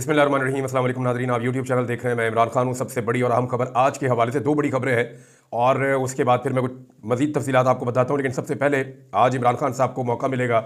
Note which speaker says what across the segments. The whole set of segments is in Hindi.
Speaker 1: बिस्मिल्लाहिर्रहमानिर्रहीम। अस्सलाम वालेकुम नाज़रीन, आप यूट्यूब चैनल देख रहे हैं। मैं इमरान खान हूँ। सबसे बड़ी और अहम खबर आज के हवाले से दो बड़ी खबरें हैं और उसके बाद फिर मैं कुछ मज़ीद तफसीलात आपको बताता हूँ। लेकिन सबसे पहले आज इमरान खान साहब को मौका मिलेगा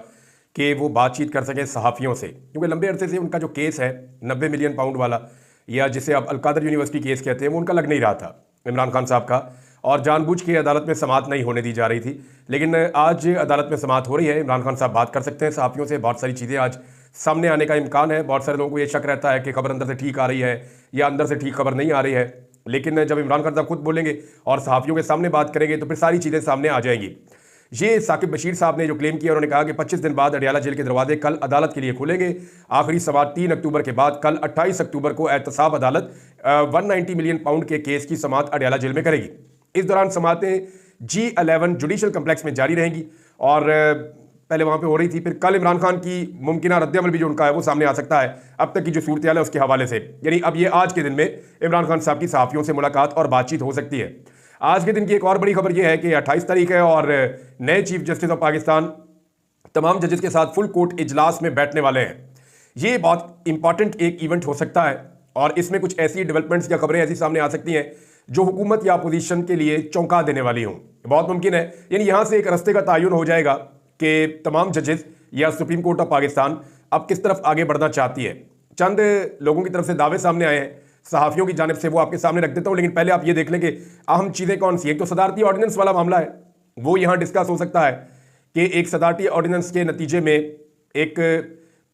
Speaker 1: कि वो बातचीत कर सकें सहाफ़ियों से, क्योंकि लंबे अरसे से उनका जो केस है 90 मिलियन पाउंड वाला, या जिसे आप अलकादर यूनिवर्सिटी केस कहते हैं, वो उनका लग नहीं रहा था इमरान खान साहब का, और जानबूझ के अदालत में समाअत नहीं होने दी जा रही थी। लेकिन आज अदालत में समाअत हो रही है। इमरान खान साहब बात कर सकते हैं सहाफ़ियों से। बहुत सारी चीज़ें आज सामने आने का इम्कान है। बहुत सारे लोगों को ये शक रहता है कि खबर अंदर से ठीक आ रही है या अंदर से ठीक खबर नहीं आ रही है, लेकिन जब इमरान खान साहब खुद बोलेंगे और सहाफ़ियों के सामने बात करेंगे तो फिर सारी चीज़ें सामने आ जाएंगी। ये साकिब बशीर साहब ने जो क्लेम किया, उन्होंने कहा कि 25 दिन बाद अडयाला जेल के दरवाजे कल अदालत के लिए खुलेंगे। आखिरी समाअत 3 अक्टूबर के बाद कल 28 अक्टूबर को एहतसाब अदालत 190 मिलियन पाउंड के केस की समाअत अडयाला जेल में करेगी। इस दौरान समाअतें G11 जुडिशल कम्प्लेक्स में जारी रहेंगी और पहले वहां पे हो रही थी। फिर कल इमरान खान की मुमकिन रद्दअमल भी जो उनका है वो सामने आ सकता है अब तक की जो सूरत है उसके हवाले से। यानी अब ये आज के दिन में इमरान खान साहब की सहाफ़ियों से मुलाकात और बातचीत हो सकती है। आज के दिन की एक और बड़ी खबर यह है कि 28 तारीख है और नए चीफ जस्टिस ऑफ पाकिस्तान तमाम जजेस के साथ फुल कोर्ट इजलास में बैठने वाले हैं। ये बहुत इंपॉर्टेंट एक इवेंट हो सकता है और इसमें कुछ ऐसी डेवलपमेंट्स या खबरें ऐसी सामने आ सकती हैं जो हुकूमत या अपोजिशन के लिए चौंका देने वाली हों। बहुत मुमकिन है, यानी यहां से एक रास्ते का तयन हो जाएगा कि तमाम जजेस या सुप्रीम कोर्ट ऑफ पाकिस्तान अब किस तरफ आगे बढ़ना चाहती है। चंद लोगों की तरफ से दावे सामने आए हैं सहाफ़ियों की जानिब से, वो आपके सामने रख देता हूं। लेकिन पहले आप ये देख लें कि अहम चीज़ें कौन सी। एक तो सदारती ऑर्डिनेंस वाला मामला है, वो यहाँ डिस्कस हो सकता है कि एक सदारती ऑर्डिनेंस के नतीजे में एक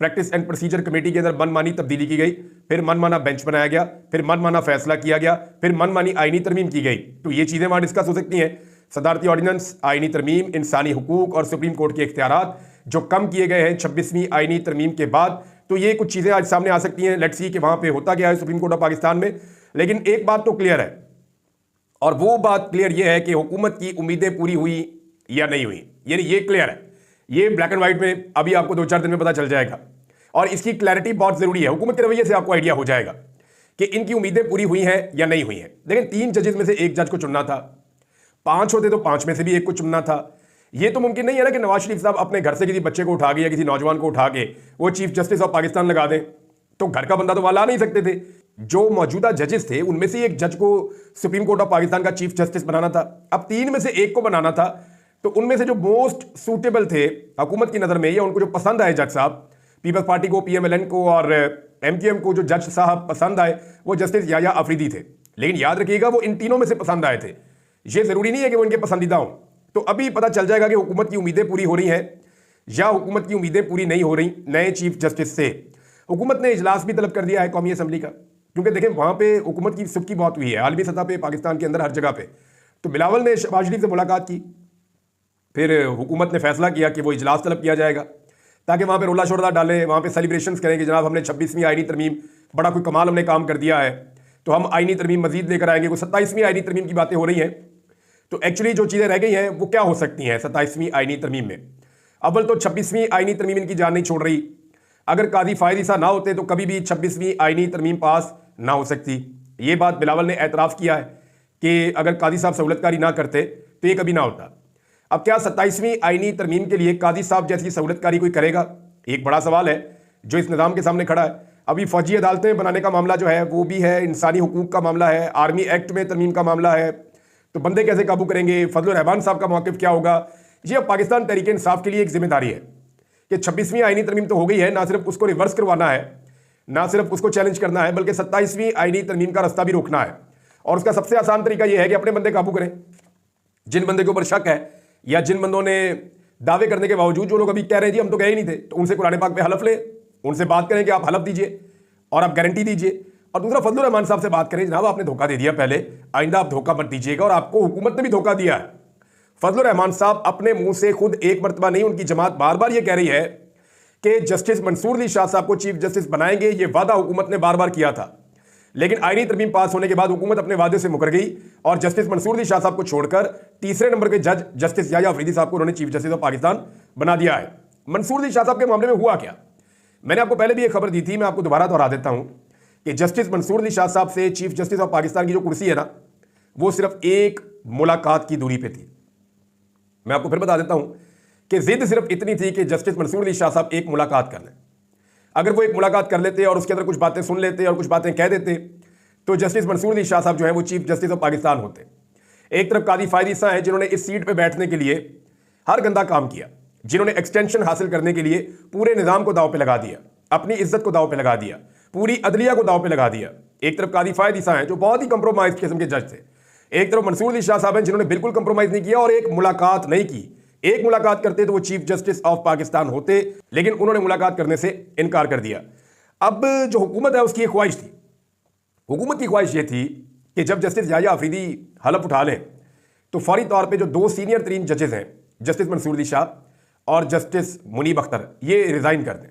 Speaker 1: प्रैक्टिस एंड प्रोसीजर कमेटी के अंदर मनमानी तब्दीली की गई, फिर मनमाना बेंच बनाया गया, फिर मनमाना फैसला किया गया, फिर मनमानी आईनी तरमीम की गई। तो ये चीज़ें वहाँ डिस्कस हो सकती हैं। सदारती ऑर्डिनेंस, आईनी तरमीम, इंसानी हुकूक और सुप्रीम कोर्ट के इख्तियारात जो कम किए गए हैं 26वीं आईनी तरमीम के बाद। तो ये कुछ चीज़ें आज सामने आ सकती हैं। लेट्स सी कि वहाँ पे होता क्या है सुप्रीम कोर्ट ऑफ पाकिस्तान में। लेकिन एक बात तो क्लियर है, और वो बात क्लियर ये है कि हुकूमत की उम्मीदें पूरी हुई या नहीं हुई। यानी ये क्लियर है, ये ब्लैक एंड व्हाइट में अभी आपको 2-4 दिन में पता चल जाएगा और इसकी क्लैरिटी बहुत जरूरी है। हुकूमत के रवैये से आपको आइडिया हो जाएगा कि इनकी उम्मीदें पूरी हुई हैं या नहीं हुई हैं। लेकिन 3 जजेस में से एक जज को चुनना था, 5 होते तो 5 में से भी एक को चुनना था। ये तो मुमकिन नहीं है ना कि नवाज शरीफ साहब अपने घर से किसी बच्चे को उठा के या किसी नौजवान को उठा के वो चीफ जस्टिस ऑफ पाकिस्तान लगा दें। तो घर का बंदा तो वहां ला नहीं सकते थे। जो मौजूदा जजेस थे उनमें से एक जज को सुप्रीम कोर्ट ऑफ पाकिस्तान का चीफ जस्टिस बनाना था। अब 3 में से एक को बनाना था, तो उनमें से जो मोस्ट सूटेबल थे हुकूमत की नजर में या उनको जो पसंद आए जज साहब, पीपल्स पार्टी को, PMLN को और MQM को जो जज साहब पसंद आए वो जस्टिस याया अफरीदी थे। लेकिन याद रखिएगा वो इन तीनों में से पसंद आए थे, ये जरूरी नहीं है कि वो इनके पसंदीदा हों। तो अभी पता चल जाएगा कि हुकूमत की उम्मीदें पूरी हो रही हैं या हुकूमत की उम्मीदें पूरी नहीं हो रही नए चीफ जस्टिस से। हुकूमत ने इजलास भी तलब कर दिया है कौमी असम्बली का, क्योंकि देखें वहां पे हुकूमत की सुबकी बहुत हुई है आलमी सतह पे, पाकिस्तान के अंदर हर जगह पे। तो बिलावल ने शहबाज शरीफ से मुलाकात की, फिर हुकूमत ने फैसला किया कि वो इजलास तलब किया जाएगा ताकि वहाँ पे रोला शोरला डालें, वहाँ पे सेलिब्रेशंस करें कि जनाब हमने 26वीं आईनी तरमीम, बड़ा कोई कमाल हमने काम कर दिया है, तो हम आईनी तरमीम मजीद लेकर आएंगे। कोई 27वीं आईनी तरमीम की बातें हो रही हैं। तो एक्चुअली जो चीज़ें रह गई हैं वो क्या हो सकती हैं 27वीं आईनी तरमीम में। अव्वल तो 26वीं आईनी तरमीम इनकी जान नहीं छोड़ रही। अगर काजी फायद ईसा ना होते तो कभी भी 26वीं आईनी तरमीम पास ना हो सकती। ये बात बिलावल ने एतराफ़ किया है कि अगर काजी साहब सहूलतकारी ना करते तो ये कभी ना होता। अब क्या 27वीं आईनी तरमीम के लिए काजी साहब जैसी सहूलतकारी कोई करेगा? एक बड़ा सवाल है जो इस निज़ाम के सामने खड़ा है। अभी फौजी अदालतें बनाने का मामला जो है वो भी है, इंसानी हुकूक का मामला है, आर्मी एक्ट में तरमीम का मामला है। तो बंदे कैसे काबू करेंगे? फजलुर रहमान साहब का मौक़िफ़ क्या होगा? ये अब पाकिस्तान तहरीक इंसाफ के लिए एक जिम्मेदारी है कि 26वीं आईनी तरमीम तो हो गई है, ना सिर्फ उसको रिवर्स करवाना है, ना सिर्फ उसको चैलेंज करना है, बल्कि 27वीं आईनी तरमीम का रास्ता भी रोकना है। और उसका सबसे आसान तरीका यह है कि अपने बंदे काबू करें। जिन बंदे के ऊपर शक है या जिन बंदों ने दावे करने के बावजूद, जो लोग अभी कह रहे हैं जी हम तो गए ही नहीं थे, तो उनसे कुरान पाक पे हलफ लें, उनसे बात करें कि आप हलफ दीजिए और आप गारंटी दीजिए। और दूसरा फजलुर रहमान साहब से बात करें, जनाब आपने धोखा दे दिया पहले, आइंदा आप धोखा मत दीजिएगा, और आपको हुकूमत ने भी धोखा दिया है। फजलुर रहमान साहब अपने मुंह से खुद एक मरतबा नहीं, उनकी जमात बार बार ये कह रही है कि जस्टिस मंसूर अली शाह साहब को चीफ जस्टिस बनाएंगे। ये वादा हुकूमत ने बार बार किया था, लेकिन आईनी तरमीम पास होने के बाद हुकूमत अपने वादे से मुकर गई और जस्टिस मंसूर अली शाह साहब को छोड़कर तीसरे नंबर के जज जस्टिस याया अफरीदी साहब को उन्होंने चीफ जस्टिस ऑफ पाकिस्तान बना दिया है। मंसूर अली शाह साहब के मामले में हुआ क्या? मैंने आपको पहले भी एक खबर दी थी, मैं आपको दोबारा दोहरा देता हूं कि जस्टिस मंसूर अली शाह साहब से चीफ जस्टिस ऑफ पाकिस्तान की जो कुर्सी है ना, वो सिर्फ एक मुलाकात की दूरी पे थी। मैं आपको फिर बता देता हूं कि जिद सिर्फ इतनी थी कि जस्टिस मंसूर अली शाह साहब एक मुलाकात कर लें। अगर वो एक मुलाकात कर लेते और उसके अंदर कुछ बातें सुन लेते और कुछ बातें कह देते तो जस्टिस मंसूर अली शाह साहब जो है वो चीफ जस्टिस ऑफ पाकिस्तान होते। एक तरफ कादी फायद ईसा है जिन्होंने इस सीट पे बैठने के लिए हर गंदा काम किया, जिन्होंने एक्सटेंशन हासिल करने के लिए पूरे निजाम को दांव पे लगा दिया, अपनी इज्जत को दांव पे लगा दिया, पूरी अदलिया को दांव पे लगा दिया। एक तरफ कादी फायद ईसा है जो बहुत ही कंप्रोमाइज किस्म के जज थे, एक तरफ मंसूर अली शाह साहब हैं जिन्होंने बिल्कुल कंप्रोमाइज नहीं किया और एक मुलाकात नहीं की। एक मुलाकात करते तो वो चीफ जस्टिस ऑफ पाकिस्तान होते, लेकिन उन्होंने मुलाकात करने से इनकार कर दिया। अब जो हुकूमत है उसकी एक ख्वाहिश थी, हुकूमत की ख्वाहिश ये थी कि जब जस्टिस याहिया अफरीदी हलफ उठा लें तो फौरी तौर पे जो दो सीनियर तरीन जजेस हैं, जस्टिस मंसूर अली शाह और जस्टिस मुनीब अख्तर, ये रिजाइन कर दें।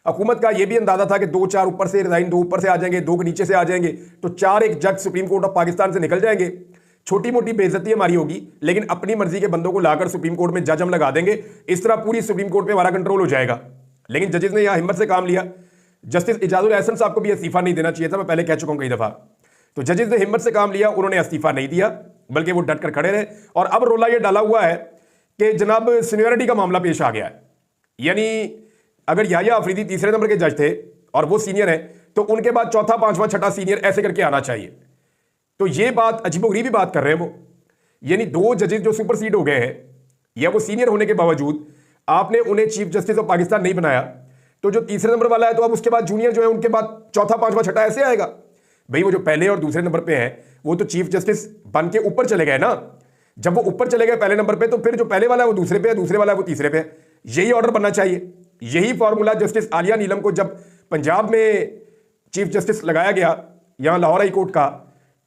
Speaker 1: हुकूमत का ये भी अंदाजा था कि 2-4 ऊपर से रिजाइन, 2 ऊपर से आ जाएंगे, 2 के नीचे से आ जाएंगे, तो 4 एक जज सुप्रीम कोर्ट ऑफ पाकिस्तान से निकल जाएंगे। छोटी मोटी बेइज्जती हमारी होगी, लेकिन अपनी मर्जी के बंदों को लाकर सुप्रीम कोर्ट में जज हम लगा देंगे। इस तरह पूरी सुप्रीम कोर्ट पे हमारा कंट्रोल हो जाएगा। लेकिन जजेस ने यहां हिम्मत से काम लिया। जस्टिस इजाजुल एहसन साहब को भी इस्तीफा नहीं देना चाहिए था, मैं पहले कह चुका हूं कई दफा। तो जजेस ने हिम्मत से काम लिया, उन्होंने इस्तीफा नहीं दिया, बल्कि वो डट कर खड़े रहे। और अब रोला ये डाला हुआ है कि जनाब सीनियरिटी का मामला पेश आ गया है, यानी अगर याहिया अफरीदी तीसरे नंबर के जज थे और वो सीनियर है तो उनके बाद चौथा, पांचवा, छठा सीनियर ऐसे करके आना चाहिए। तो ये बात अजीबोगरीबी बात कर रहे हैं वो, यानी 2 जजेस जो सुपरसीड हो गए हैं या वो सीनियर होने के बावजूद आपने उन्हें चीफ जस्टिस ऑफ पाकिस्तान नहीं बनाया, तो जो तीसरे नंबर वाला है तो अब उसके बाद जूनियर जो है उनके बाद चौथा, पांचवा, छठा ऐसे आएगा। भाई वो जो पहले और दूसरे नंबर पे है वो तो चीफ जस्टिस बन के ऊपर चले गए ना। जब वो ऊपर चले गए पहले नंबर पे, तो फिर जो पहले वाला है वो दूसरे पे है, दूसरे वाला है वो तीसरे पे है। यही ऑर्डर बनना चाहिए। यही फॉर्मूला जस्टिस आलिया नीलम को जब पंजाब में चीफ जस्टिस लगाया गया यहां लाहौर हाई कोर्ट का,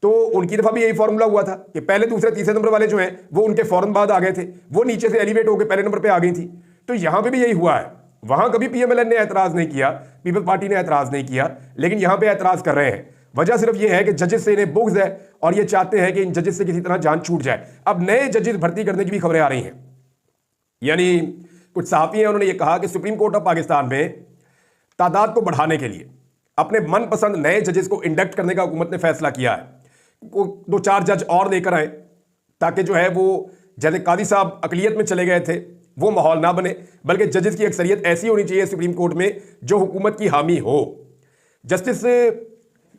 Speaker 1: तो उनकी दफा भी यही फॉर्मूला हुआ था कि पहले, दूसरे, तीसरे नंबर वाले जो हैं वो उनके फौरन बाद आ गए थे, वो नीचे से एलिवेट होकर पहले नंबर पे आ गई थी। तो यहां पे भी यही हुआ है। वहां कभी पीएमएलएन ने ऐतराज नहीं किया, पीपल्स पार्टी ने ऐतराज नहीं किया, लेकिन यहां पे ऐतराज कर रहे हैं। वजह सिर्फ ये है कि जजेस से इन्हें बुग़्ज़ है और ये चाहते हैं कि इन जजेस से किसी तरह जान छूट जाए। अब नए जजेस भर्ती करने की भी खबरें आ रही हैं, यानी कुछ सहाफ़ी हैं, उन्होंने ये कहा कि सुप्रीम कोर्ट ऑफ पाकिस्तान में तादाद को बढ़ाने के लिए अपने मनपसंद नए जजेस को इंडक्ट करने का हुकूमत ने फैसला किया है। 2-4 जज और लेकर आए ताकि जो है वो जैसे कादी साहब अकलियत में चले गए थे वो माहौल ना बने, बल्कि जजेस की अक्सरियत ऐसी होनी चाहिए सुप्रीम कोर्ट में जो हुकूमत की हामी हो। जस्टिस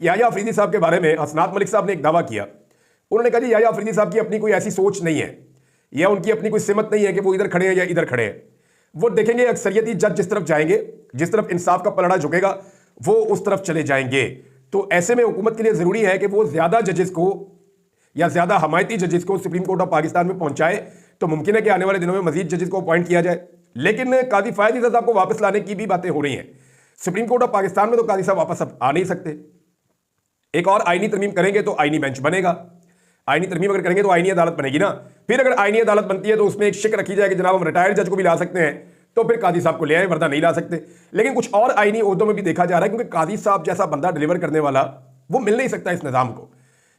Speaker 1: याहिया अफरीदी साहब के बारे में हसनात मलिक साहब ने एक दावा किया। उन्होंने कहा कि याहिया अफरीदी साहब की अपनी कोई ऐसी सोच नहीं है या उनकी अपनी कोई सिमत नहीं है कि वो इधर खड़े हैं या इधर खड़े हैं। वो देखेंगे अक्सरियती जज जिस तरफ जाएंगे, जिस तरफ इंसाफ का पलड़ा झुकेगा वो उस तरफ चले जाएंगे। तो ऐसे में हुकूमत के लिए जरूरी है कि वो ज्यादा जजेस को या ज्यादा हमायती जजेस को सुप्रीम कोर्ट ऑफ पाकिस्तान में पहुंचाए। तो मुमकिन है कि आने वाले दिनों में मजीद जजेस को अपॉइंट किया जाए। लेकिन कादी फायद ईसा साहब को वापस लाने की भी बातें हो रही हैं सुप्रीम कोर्ट ऑफ पाकिस्तान में, तो कादी साहब वापस अब आ नहीं सकते। एक और आईनी तरमीम करेंगे तो आईनी बेंच बनेगा। आईनी तरमीम अगर करेंगे तो आईनी अदालत बनेगी ना। फिर अगर आईनी अदालत बनती है तो उसमें एक शिक रखी जाए कि जनाब हम रिटायर्ड जज को भी ला सकते हैं, तो फिर कादी साहब को ले आए, वरना नहीं ला सकते। लेकिन कुछ और आईनी ओहदों में भी देखा जा रहा है, क्योंकि कादी साहब जैसा बंदा डिलीवर करने वाला वो मिल नहीं सकता इस निजाम को,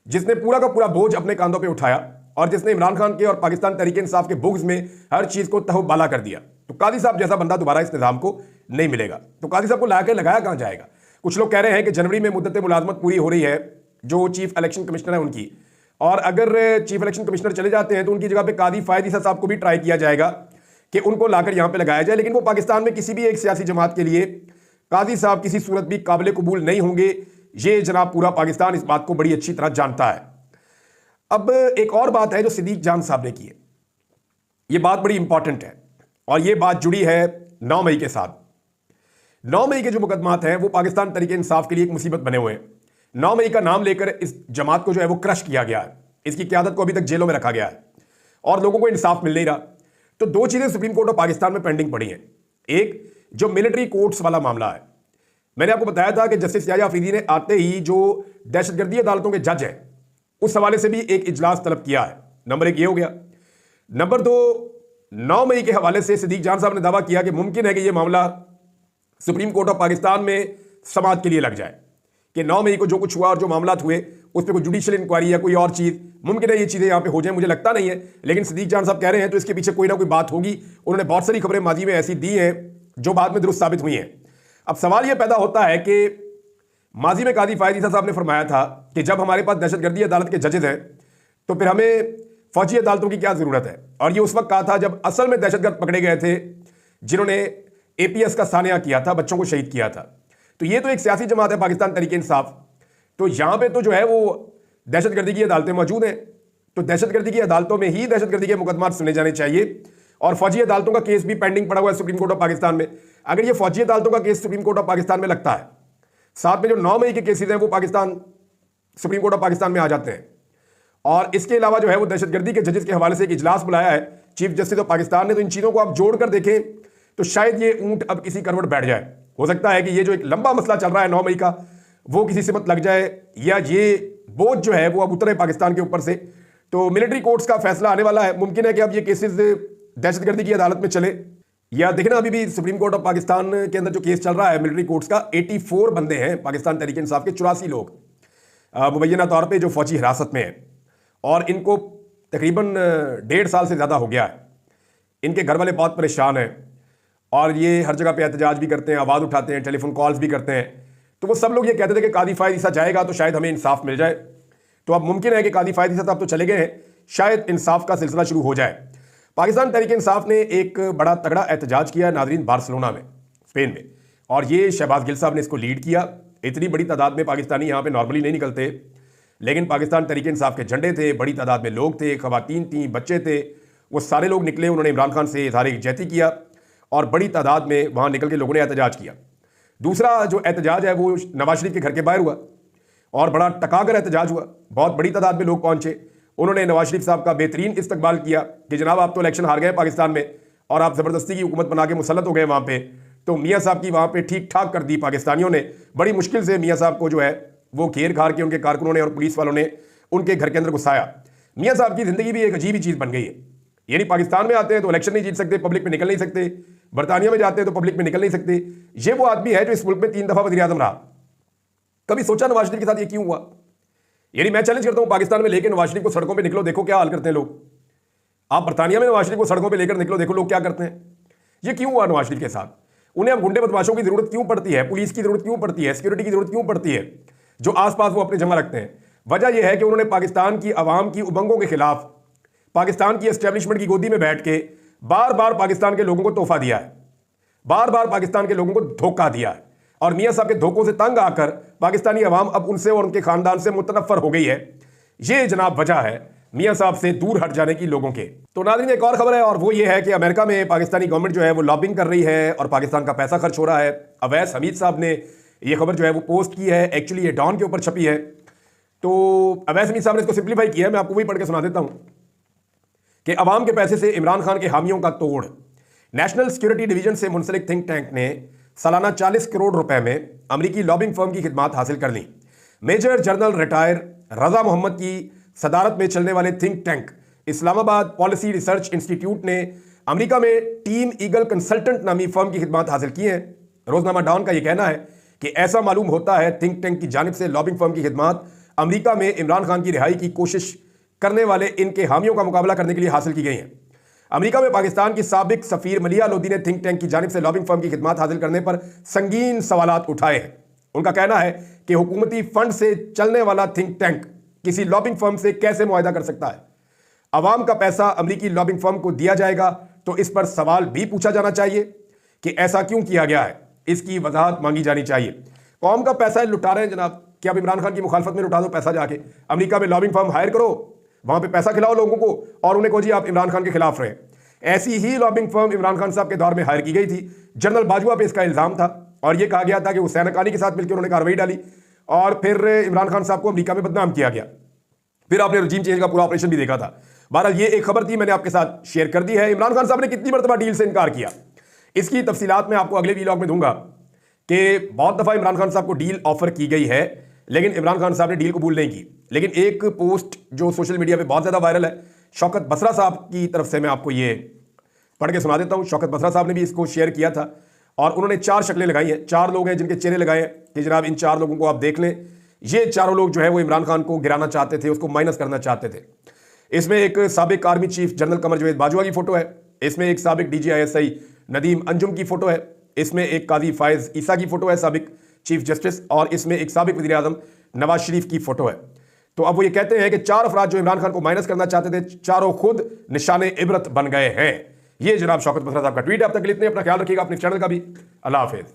Speaker 1: जिसने पूरा का पूरा बोझ अपने कांधों पर उठाया और जिसने इमरान खान के और पाकिस्तान तहरीक इंसाफ के बुग़्ज़ में हर चीज को तहबाला कर दिया। तो कादी साहब जैसा बंदा दोबारा इस निजाम को नहीं मिलेगा। तो कादी साहब को ला के लगाया कहां जाएगा? कुछ लोग कह रहे हैं कि जनवरी में मुद्दत मुलाजमत पूरी हो रही है जो चीफ इलेक्शन कमिश्नर है उनकी, और अगर चीफ इलेक्शन कमिश्नर चले जाते हैं तो उनकी जगह पे कादी फायद ईसा साहब को भी ट्राई किया जाएगा कि उनको लाकर यहां पे लगाया जाए। लेकिन वो पाकिस्तान में किसी भी एक सियासी जमात के लिए कादी साहब किसी सूरत भी काबिल कबूल नहीं होंगे। ये जनाब पूरा पाकिस्तान इस बात को बड़ी अच्छी तरह जानता है। अब एक और बात है जो सिद्दीक जान साहब ने की है, ये बात बड़ी इंपॉर्टेंट है और ये बात जुड़ी है 9 मई के साथ। 9 मई के जो मुकदमात हैं वो पाकिस्तान तहरीक इंसाफ के लिए एक मुसीबत बने हुए हैं। 9 मई का नाम लेकर इस जमात को जो है वो क्रश किया गया है, इसकी क़यादत को अभी तक जेलों में रखा गया है और लोगों को इंसाफ मिल नहीं रहा। तो 2 चीजें सुप्रीम कोर्ट ऑफ पाकिस्तान में पेंडिंग पड़ी हैं। एक जो मिलिट्री कोर्ट्स वाला मामला है, मैंने आपको बताया था कि जस्टिस याहिया अफरीदी ने आते ही जो दहशतगर्दी अदालतों के जज हैं उस हवाले से भी एक इजलास तलब किया है। नंबर 1 ये हो गया। नंबर 2, 9 मई के हवाले से सिद्दीक जान साहब ने दावा किया कि मुमकिन है कि यह मामला सुप्रीम कोर्ट ऑफ पाकिस्तान में समाअत के लिए लग जाए कि 9 मई को जो कुछ हुआ और जो मामला हुए उस पर कोई जुडिशियल इंक्वायरी या कोई और चीज, मुमकिन है ये चीजें यहां पे हो जाए, मुझे लगता नहीं है, लेकिन सिद्दीक जान साहब कह रहे हैं तो इसके पीछे कोई ना कोई बात होगी। उन्होंने बहुत सारी खबरें माजी में ऐसी दी हैं जो बाद में दुरुस्त साबित हुई हैं। अब सवाल यह पैदा होता है कि माजी में कादी फायद ईसा साहब ने फरमाया था कि जब हमारे पास दहशतगर्दी अदालत के जजेज हैं तो फिर हमें फौजी अदालतों की क्या जरूरत है। और ये उस वक्त कहा था जब असल में दहशतगर्द पकड़े गए थे जिन्होंने APS का सानिया किया था, बच्चों को शहीद किया था। तो ये तो एक सियासी जमात है पाकिस्तान तहरीक इंसाफ। तो यहां पे तो जो है वो दहशतगर्दी की अदालतें मौजूद हैं, तो दहशतगर्दी की अदालतों में ही दहशतगर्दी के मुकदमा सुने जाने चाहिए। और फौजी अदालतों का केस भी पेंडिंग पड़ा हुआ है सुप्रीम कोर्ट ऑफ पाकिस्तान में। अगर ये फौजी अदालतों का case supreme court of Pakistan में लगता है, साथ में जो 9 मई के केसेस हैं वो Pakistan supreme court of Pakistan में आ जाते हैं। और इसके अलावा जो है वो दहशतगर्दी के जजेस के हवाले से एक इजलास बुलाया है चीफ जस्टिस ऑफ पाकिस्तान ने। तो इन चीज़ों को आप जोड़कर देखें तो शायद ये ऊंट अब किसी करवट बैठ जाए। हो सकता है कि ये जो एक लंबा मसला चल रहा है 9 मई का, वो किसी से मत लग जाए, या ये बोझ जो है वो अब उतरे पाकिस्तान के ऊपर से। तो मिलिट्री कोर्ट्स का फैसला आने वाला है। मुमकिन है कि अब ये केसेस दहशतगर्दी की अदालत में चले, या देखना अभी भी सुप्रीम कोर्ट ऑफ पाकिस्तान के अंदर जो केस चल रहा है मिलिट्री कोर्ट्स का, 84 बंदे हैं पाकिस्तान तहरीक इंसाफ के, 84 लोग मुबैना तौर पे जो फौजी हिरासत में है, और इनको तकरीबन 1.5 साल से ज़्यादा हो गया है। इनके घर वाले बहुत परेशान हैं और ये हर जगह पे एहतजाज भी करते हैं, आवाज़ उठाते हैं, टेलीफोन कॉल्स भी करते हैं। तो वो सब लोग ये कहते थे कि कादी फायद ईसा जाएगा तो शायद हमें इंसाफ मिल जाए। तो अब मुमकिन है कि कादी फायद ईसा साहब तो चले गए हैं, शायद इंसाफ का सिलसिला शुरू हो जाए। पाकिस्तान तहरीक इंसाफ ने एक बड़ा तगड़ा एहतजाज किया नाजरीन बार्सिलोना में, स्पेन में, और ये शहबाज गिल साहब ने इसको लीड किया। इतनी बड़ी तादाद में पाकिस्तानी यहाँ पे नॉर्मली नहीं निकलते, लेकिन पाकिस्तान तहरीक इंसाफ के झंडे थे, बड़ी तादाद में लोग थे, खवातीन थी, बच्चे थे, वो सारे लोग निकले। उन्होंने इमरान खान से इज़हार यकजहती किया और बड़ी तादाद में वहाँ निकल के लोगों ने एहतजाज किया। दूसरा जो एहतजाज है वो नवाज शरीफ के घर के बाहर हुआ और बड़ा टकाकर एहतजाज हुआ। बहुत बड़ी तादाद में लोग पहुँचे। उन्होंने नवाज शरीफ साहब का बेहतरीन इस्तकबाल किया कि जनाब आप तो इलेक्शन हार गए पाकिस्तान में और आप ज़बरदस्ती की हुकूमत बना के मुसल्लत हो गए वहाँ पे। तो मियाँ साहब की वहाँ पे ठीक ठाक कर दी पाकिस्तानियों ने। बड़ी मुश्किल से मियाँ साहब को जो है वो घेर घार के उनके कारकुनों ने और पुलिस वालों ने उनके घर के अंदर घुसाया। मियाँ साहब की ज़िंदगी भी एक अजीब ही चीज़ बन गई है। यानी पाकिस्तान में आते हैं तो इलेक्शन नहीं जीत सकते, पब्लिक में निकल नहीं सकते, बरतानिया में जाते हैं तो पब्लिक में निकल नहीं सकते। ये वो आदमी है जो इस मुल्क में 3 दफ़ा वज़ीर आज़म रहा। कभी सोचा नवाज शरीफ के साथ ये क्यों हुआ? यानी मैं चैलेंज करता हूँ पाकिस्तान में लेकर नवाज शरीफ को सड़कों पे निकलो, देखो क्या हाल करते हैं लोग। आप बरतानिया में नवाज शरीफ को सड़कों पे लेकर निकलो, देखो लोग क्या करते हैं। ये क्यों हुआ नवाज शरीफ के साथ? उन्हें अब गुंडे बदमाशों की जरूरत क्यों पड़ती है, पुलिस की जरूरत क्यों पड़ती है, सिक्योरिटी की जरूरत क्यों पड़ती है, जो आसपास वो अपने जमा रखते हैं? वजह यह है कि उन्होंने पाकिस्तान की आवाम की उमंगों के खिलाफ पाकिस्तान की एस्टेब्लिशमेंट की गोदी में बैठ के बार बार पाकिस्तान के लोगों को तोहफा दिया है, बार बार पाकिस्तान के लोगों को धोखा दिया है। और मियाँ साहब के धोखों से तंग आकर पाकिस्तानी अवाम अब उनसे और उनके खानदान से मुतनफ़र हो गई है। ये जनाब वजह है मियाँ साहब से दूर हट जाने की लोगों के। तो नाज़रीन एक और खबर है और वो ये है कि अमेरिका में पाकिस्तानी गवर्नमेंट जो है वो लॉबिंग कर रही है और पाकिस्तान का पैसा खर्च हो रहा है। अवैस हमीद साहब ने ये खबर जो है वो पोस्ट की है, एक्चुअली ये डॉन के ऊपर छपी है। तो अवैस हमीद साहब ने इसको सिंप्लीफाई किया है, मैं आपको वही पढ़ के सुना देता हूँ कि अवाम के पैसे से इमरान खान के हामियों का तोड़। नेशनल सिक्योरिटी डिवीजन से मुंसलिक थिंक टैंक ने सालाना 40 करोड़ रुपए में अमरीकी लॉबिंग फर्म की खिदमात हासिल कर ली। मेजर जनरल रिटायर रजा मोहम्मद की सदारत में चलने वाले think tank Islamabad policy research institute ने अमेरिका में टीम ईगल कंसल्टेंट नामी फर्म की खिदमात हासिल की है। रोजनामा डॉन का यह कहना है कि ऐसा मालूम होता है थिंक टैंक की जानिब से लॉबिंग फर्म की खिदमात अमेरिका में इमरान खान की रिहाई की कोशिश करने वाले इनके हामियों का मुकाबला करने के लिए हासिल की गई हैं। अमेरिका में पाकिस्तान की साबिक सफीर मलिया लोधी ने थिंक टैंक की जानिब से लॉबिंग फर्म की खिदमात हासिल करने पर संगीन सवालात उठाए हैं। उनका कहना है कि हुकूमती फंड से चलने वाला थिंक टैंक किसी लॉबिंग फर्म से कैसे मुआहदा कर सकता है? अवाम का पैसा अमेरिकी लॉबिंग फर्म को दिया जाएगा तो इस पर सवाल भी पूछा जाना चाहिए कि ऐसा क्यों किया गया है, इसकी वजाहत मांगी जानी चाहिए। कौम का पैसा लुटा रहे हैं जनाब, कि आप इमरान खान की मुखालफत में लुटा दो पैसा, जाके अमेरिका में लॉबिंग फर्म हायर करो, वहां पे पैसा खिलाओ लोगों को और उन्हें कहो जी आप इमरान खान के खिलाफ रहे। ऐसी ही लॉबिंग फर्म इमरान खान साहब के दौर में हायर की गई थी। जनरल बाजवा पे इसका इल्जाम था और यह कहा गया था कि हुसैन हक्कानी के साथ मिलकर उन्होंने कार्रवाई डाली और फिर इमरान खान साहब को अमेरिका में बदनाम किया गया। फिर आपने रजीम चेंज का पूरा ऑपरेशन भी देखा था। बहरहाल ये एक खबर थी, मैंने आपके साथ शेयर कर दी है। इमरान खान साहब ने कितनी मरतबा डील से इनकार किया, इसकी तफसीलात मैं आपको अगले वीलॉग में दूंगा कि बहुत दफ़ा इमरान खान साहब को डील ऑफर की गई है लेकिन इमरान खान साहब ने डील कबूल नहीं की। लेकिन एक पोस्ट जो सोशल मीडिया पे बहुत ज़्यादा वायरल है, शौकत बसरा साहब की तरफ से, मैं आपको ये पढ़ के सुना देता हूँ। शौकत बसरा साहब ने भी इसको शेयर किया था और उन्होंने 4 शक्लें लगाई हैं। 4 लोग हैं जिनके चेहरे लगाए हैं कि जनाब इन 4 लोगों को आप देख लें। ये चारों लोग जो है वो इमरान खान को गिराना चाहते थे, उसको माइनस करना चाहते थे। इसमें एक साबिक आर्मी चीफ जनरल कमर जवेद बाजवा की फोटो है, इसमें एक साबिक DGISI नदीम अंजुम की फोटो है, इसमें एक काजी फायज ईसा की फोटो है साबिक चीफ जस्टिस, और इसमें एक साबिक वज़ीर आज़म नवाज शरीफ की फोटो है। तो अब वो ये कहते हैं कि 4 अफराद जो इमरान खान को माइनस करना चाहते थे, चारों खुद निशाने इबरत बन गए हैं। ये जनाब शौकत मसरत साहब का ट्वीट है। अब तक के लिए इतने, अपना ख्याल रखिएगा, अपने चैनल का भी। अल्लाह हाफिज़।